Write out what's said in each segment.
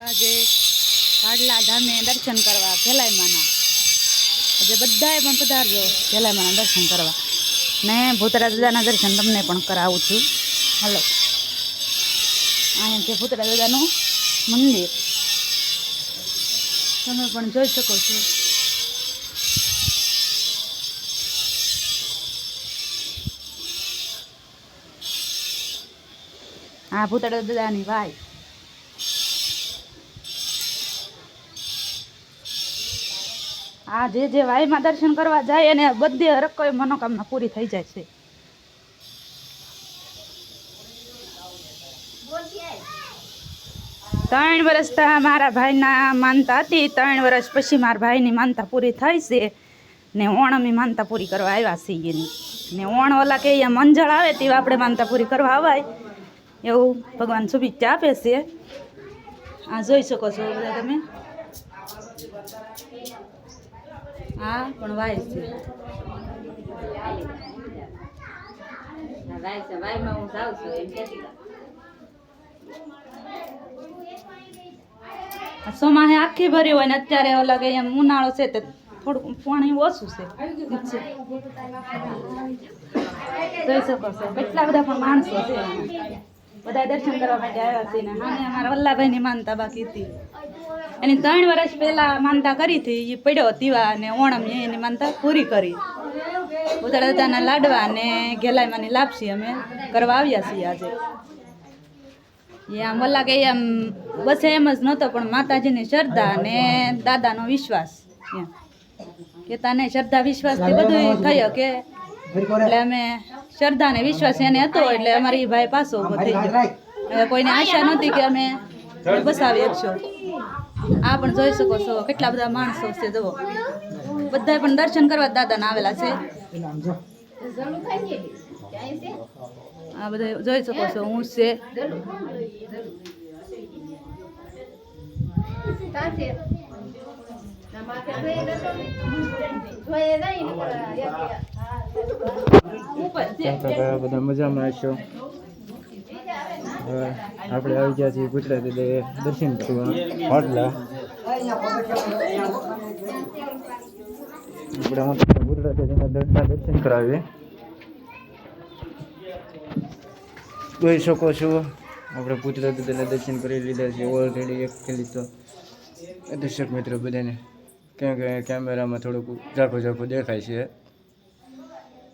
આજે પાડલા ધામે દર્શન કરવા ભેલાઈમાના આજે બધાએ પણ પધારજો ભેલાઈમાના દર્શન કરવા ને ભૂતરા દાદાના દર્શન તમને પણ કરાવું છું. હાલો, અહીંયા છે ભૂતરા દાદાનું મંદિર, તમે પણ જોઈ શકો છો. આ ભૂતરા દાદાની ભાઈ આ જે વાયમાં દર્શન કરવા જાય અને બધી હરક કોઈ મનોકામના પૂરી થઈ જાય છે. ત્રણ વર્ષ મારા ભાઈના માનતા હતી, 3 વર્ષ પછી મારા ભાઈની માનતા પૂરી થઈ છે ને ઓણમની માનતા પૂરી કરવા આવ્યા છીએ ને ઓણ ઓલા કે અહીંયા મંજળ આવે તેવા આપણે માનતા પૂરી કરવા આવાય એવું ભગવાન શુભેચ્છા આપે છે. આ જોઈ શકો છો બધા તમે. હા પણ વાય છે. સોમાહે આખી ભરી હોય ને અત્યારે ઓલા કે એમ ઉનાળો છે તો થોડુંક પાણી ઓછું છે. જોઈ શકો છો કેટલા બધા પણ માણસો છે, બધા દર્શન કરવા માટે આવ્યા છે. ને હા, અમારા વલ્લાભાઈની માનતા બાકી હતી, એની 3 વર્ષ પહેલા માનતા કરી હતી, એ પડ્યો તીવા અને ઓણમ એની માનતા પૂરી કરી. ભૂતરા દાદાના લાડવા ને ઘેલાઈમાંની લાપસી અમે કરવા આવ્યા છીએ આજે. એ આમ વલ્લા કે એમ બસ એમ જ નહોતો, પણ માતાજીની શ્રદ્ધા ને દાદાનો વિશ્વાસ એમ કહેતા નહીં, શ્રદ્ધા વિશ્વાસથી બધું થયો કે એટલે અમે શ્રદ્ધા ને વિશ્વાસ એને હતો એટલે અમારી ભાઈ પાછો ઊભો થઈ ગયો. હવે કોઈને આશા નહોતી કે અમે બસાવી શકશો. આ પણ જોઈ શકો છો કેટલા બધા માણસો છે. જુઓ, બધા પણ દર્શન કરવા દાદાના આવેલા છે. આ બધા જોઈ શકો છો ઊંટ છે. બધા મજામાં હશો. આપણે આવી ગયા છીએ ભૂતરા દાદા દર્શન કરવા પાડલા. આપણે ભૂતરા દાદાના દર્શન કરાવીએ. જોઈ શકો છો આપણે ભૂતરા દાદાના દર્શન કરી લીધા છે ઓલરેડી. એકચ્યુઅલી તો દર્શક મિત્રો બધાને ક્યાં ક્યાં કેમેરામાં થોડુંક ઝાંખું ઝાંખું દેખાય છે.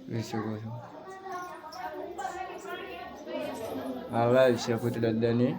જોઈ શકો છો આ લાઈવ છે ભૂતરા દાદાની.